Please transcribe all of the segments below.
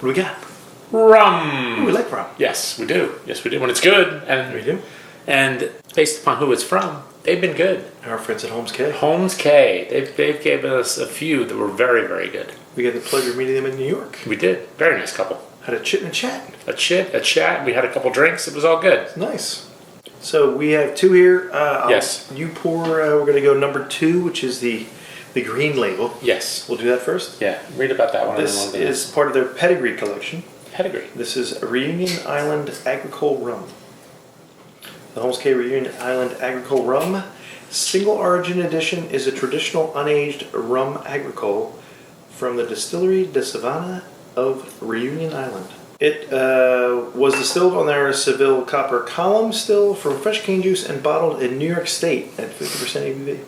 do we got? Rum. Ooh, we like rum. Yes, we do. Yes, we do. When it's good, and We do. And based upon who it's from, they've been good. Our friends at Holmes Cay. Holmes Cay, they've given us a few that were very, very good. We had the pleasure of meeting them in New York. We did. Very nice couple. Had a chit and a chat. A chat. We had a couple drinks. It was all good. Nice. So we have two here. Yes. You pour. We're going to go number 2, which is the green label. Yes. We'll do that first. Yeah. Read about that one. This is part of their pedigree collection. Pedigree. This is Reunion Island Agricole Rum. The Holmes Cay Reunion Island Agricole Rum Single Origin Edition is a traditional unaged rum agricole from the Distillery de Savannah of Reunion Island. It was distilled on their Seville copper column still from fresh cane juice and bottled in New York State at 50% ABV.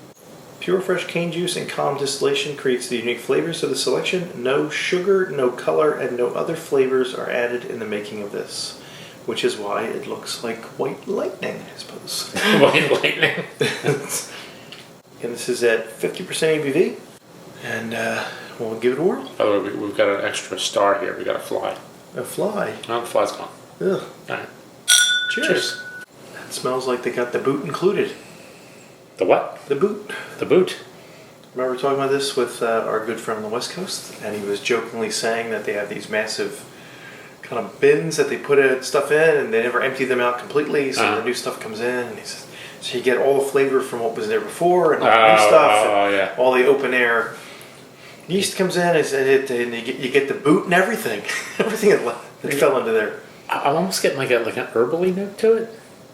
Pure fresh cane juice and column distillation creates the unique flavors of the selection. No sugar, no color, and no other flavors are added in the making of this, which is why it looks like white lightning, I suppose. White lightning. And this is at 50% ABV, and we'll give it a whirl. By the way, we've got an extra star here. We got a fly. A fly. Oh, the fly's gone. Ugh. All right. Cheers. That smells like they got the boot included. The what? The boot. The boot. Remember talking about this with our good friend on the West Coast? And he was jokingly saying that they have these massive kind of bins that they put stuff in, and they never empty them out completely, so the new stuff comes in. And he says, so you get all the flavor from what was there before, and all the new stuff, and all the open air yeast comes in, and you get the boot and everything. Everything that fell into there. I'm almost getting like an herbally note to it,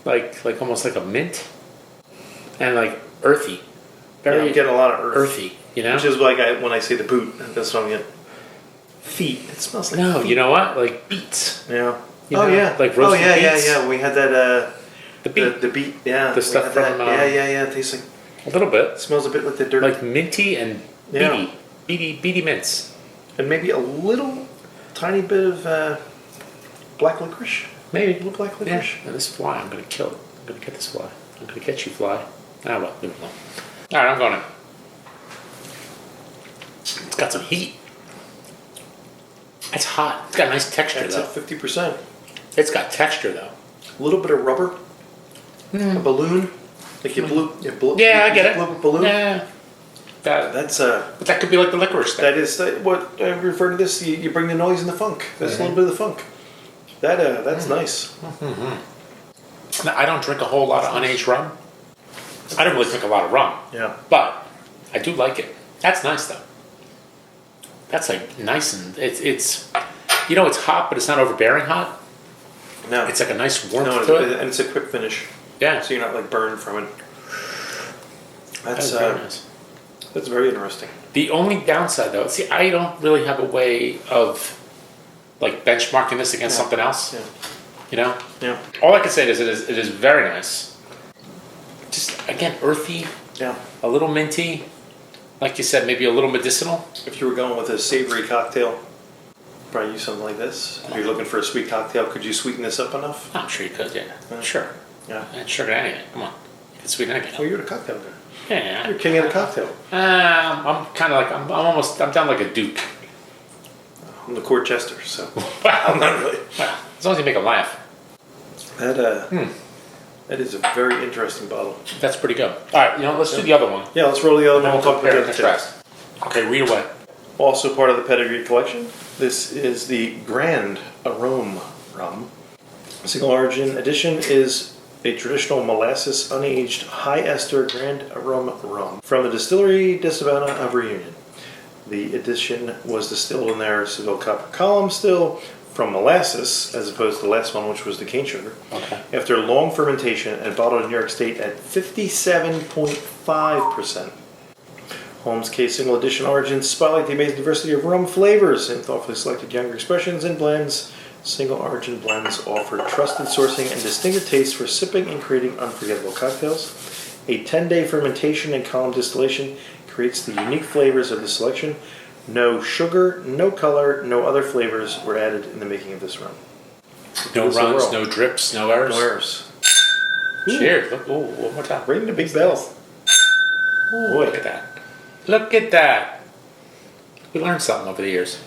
like almost like a mint, and like earthy. Very I'm getting a lot of earthy, you know. Which is like when I say the boot, that's what I'm getting. Feet. It smells like feet. You know what? Like beets. Yeah. Yeah. Like roasted beets. Yeah. We had that. The beet. The beet. Yeah. The stuff from. Yeah. It tastes like a little bit. It smells a bit like the dirt. Like minty and beety mints. And maybe a little tiny bit of black licorice. Maybe a little black licorice. Yeah. And this fly, I'm gonna kill it. I'm gonna get this fly. I'm gonna get you, fly. Ah well, leave it alone. All right, I'm going to. It's got some heat. It's hot. It's got a nice texture, though. It's at 50%. It's got texture, though. A little bit of rubber. A balloon. Like you blew. Yeah, I get it. Blew a balloon. Yeah. But that could be like the licorice thing. That is what I refer to this. You bring the noise and the funk. That's a little bit of the funk. That's nice. Mm-hmm. Now, I don't drink a whole lot of unaged rum. I don't really drink a lot of rum. Yeah. But I do like it. That's nice, though. That's like nice, and it's it's hot, but it's not overbearing hot. No. It's like a nice warmth to it. And it's a quick finish. Yeah. So you're not like burned from it. That's very nice. That's very interesting. The only downside, though, see, I don't really have a way of like benchmarking this against something else. Yeah. You know? Yeah. All I can say is it is very nice. Just again, earthy. Yeah. A little minty. Like you said, maybe a little medicinal. If you were going with a savory cocktail, probably use something like this. If you're looking for a sweet cocktail, could you sweeten this up enough? I'm sure you could, yeah. Sure. Yeah. And sugar anything. Come on. You can sweeten anything. Well, you're the cocktail guy. Yeah. You're king of the cocktail. I'm kind of like, I'm down like a duke. I'm the court jester, so. Wow. Not really. Well, as long as you make them laugh. That is a very interesting bottle. That's pretty good. All right, let's do the other one. Yeah, let's roll the other one. We'll talk about it next. Okay, read away. Also part of the pedigree collection, this is the Grand Arome Rum. Single Origin Edition is a traditional molasses unaged high ester Grand Arome Rum from the Distillery de Savannah of Reunion. The edition was distilled in their Seville copper column still from molasses, as opposed to the last one, which was the cane sugar. Okay. After long fermentation and bottled in New York State at 57.5%. Holmes Cay Single Edition Origins spotlight the amazing diversity of rum flavors and thoughtfully selected younger expressions and blends. Single Origin blends offer trusted sourcing and distinctive tastes for sipping and creating unforgettable cocktails. A 10-day fermentation and column distillation creates the unique flavors of the selection. No sugar, no color, no other flavors were added in the making of this rum. No runs, no drips, no errors. No errors. Cheers. Look, one more time. Ring the big bell. Ooh, look at that. Look at that. We learned something over the years.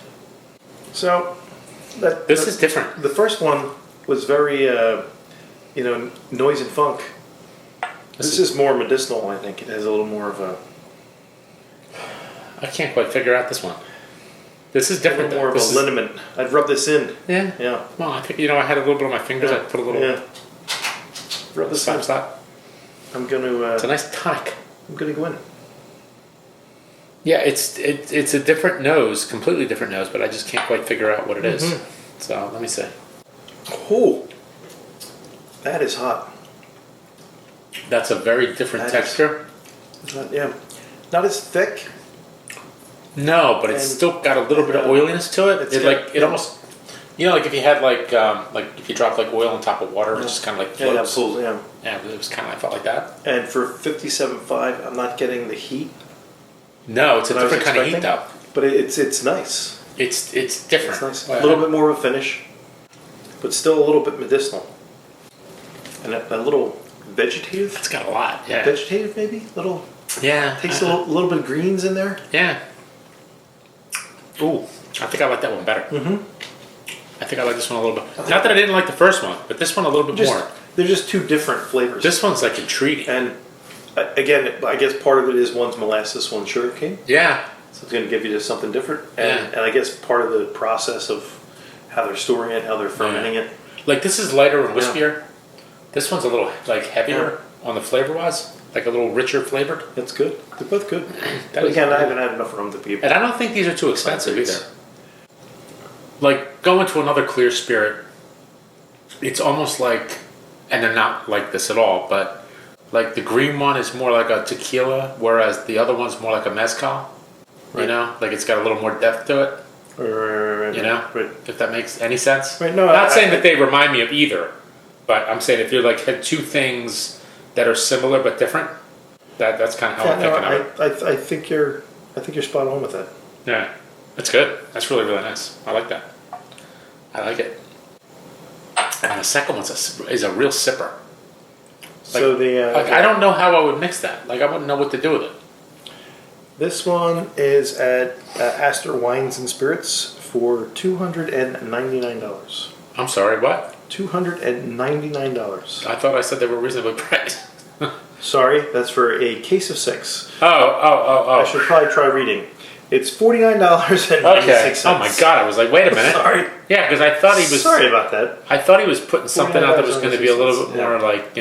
So, This is different. The first one was very, noise and funk. This is more medicinal, I think. It has a little more of a... I can't quite figure out this one. This is different. More of a liniment. I'd rub this in. Yeah. Yeah. Well, I think, I had a little bit on my fingers. I put a little... Yeah. Rub this in. Slap. I'm going to... it's a nice tonic. I'm going to go in. Yeah, it's a different nose, completely different nose, but I just can't quite figure out what it is. So, let me see. Oh, that is hot. That's a very different texture. Not as thick. No, but it's still got a little bit of oiliness to it. It almost, like if you had like if you dropped like oil on top of water, it just kind of like floats. Yeah, it was kind of, I felt like that. And for 57.5, I'm not getting the heat. No, it's a different kind of heat though. But it's nice. It's different. It's nice. A little bit more of a finish, but still a little bit medicinal. And a little vegetative. It's got a lot. Yeah. Vegetative maybe? Little. Yeah. Takes a little bit of greens in there. Yeah. Ooh, I think I like that one better. I think I like this one a little bit. Not that I didn't like the first one, but this one a little bit more. They're just two different flavors. This one's like intriguing. And again, I guess part of it is one's molasses, one's sugarcane. Yeah. So it's going to give you just something different. And I guess part of the process of how they're storing it, how they're fermenting it. Like this is lighter and wispier. This one's a little like heavier on the flavor wise. Like a little richer flavored. That's good. They're both good. But again, I haven't had enough rum to be. And I don't think these are too expensive either. Like going to another clear spirit, it's almost like, and they're not like this at all, but like the green one is more like a tequila, whereas the other one's more like a mezcal. Right. Like it's got a little more depth to it. Right. If that makes any sense. Right. No, not saying that they remind me of either, but I'm saying if you like had two things that are similar but different, that's kind of how I'm thinking of it. I think you're spot on with that. Yeah, that's good. That's really, really nice. I like that. I like it. And the second one is a real sipper. So I don't know how I would mix that. Like I wouldn't know what to do with it. This one is at Astor Wines and Spirits for $299. I'm sorry, what? $299. I thought I said they were reasonably priced. Sorry, that's for a case of 6. Oh. I should probably try reading. It's $49.96. Okay. Oh my God! I was like, wait a minute. Sorry. Yeah, because I thought he was. Sorry about that. I thought he was putting something out that was going to be a little bit more like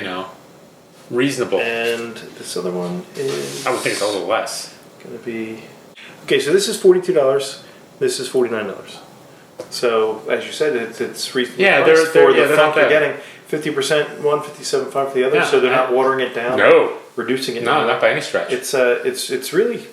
reasonable. And this other one is. I would think it's a little less. Going to be. Okay, so this is $42. This is $49. So as you said, it's reasonable. Yeah, for the funk you're getting. 50% one, 57.5 for the other. So they're not watering it down. No. Reducing it. No, not by any stretch. It's really.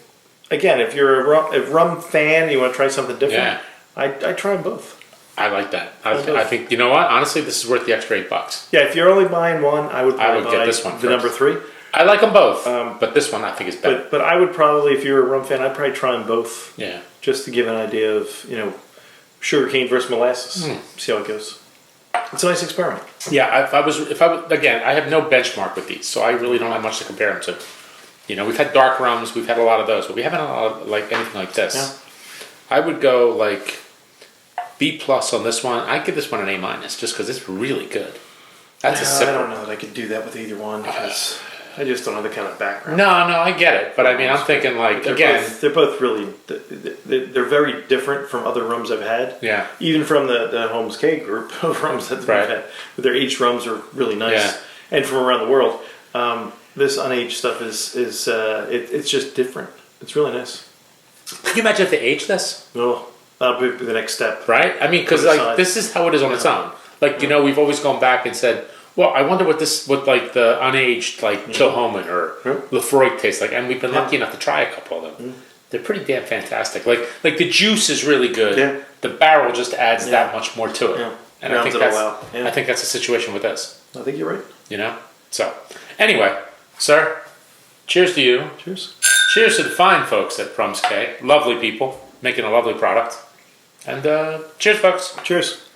Again, if you're a rum fan, you want to try something different. Yeah. I try them both. I like that. I think you know what? Honestly, this is worth the extra $8. Yeah, if you're only buying one, I would buy get this one the number 3. I like them both, but this one I think is better. But I would probably, if you're a rum fan, I'd probably try them both. Yeah. Just to give an idea of sugarcane versus molasses. See how it goes. It's a nice experiment. Yeah, if I was again, I have no benchmark with these, so I really don't have much to compare them to. We've had dark rums, we've had a lot of those, but we haven't had a lot of, anything like this. Yeah. I would go B+ on this one. I'd give this one an A- just because it's really good. That's a sipper. I don't know that I could do that with either one because I just don't have the kind of background. No, I get it, but I mean, I'm thinking they're both really they're very different from other rums I've had. Yeah. Even from the Holmes Cay group of rums that we've had, but their aged rums are really nice, and from around the world. This unaged stuff is it's just different. It's really nice. Can you imagine if they aged this? No, that'll be the next step. Right? I mean, because this is how it is on its own. We've always gone back and said, well, I wonder what the unaged Kilhoman or Lefroy tastes like, and we've been lucky enough to try a couple of them. They're pretty damn fantastic. Like the juice is really good. Yeah. The barrel just adds that much more to it. Yeah. And I think that's a situation with this. I think you're right. So anyway. Sir, cheers to you. Cheers. Cheers to the fine folks at Holmes Cay. Lovely people, making a lovely product. And cheers, folks. Cheers.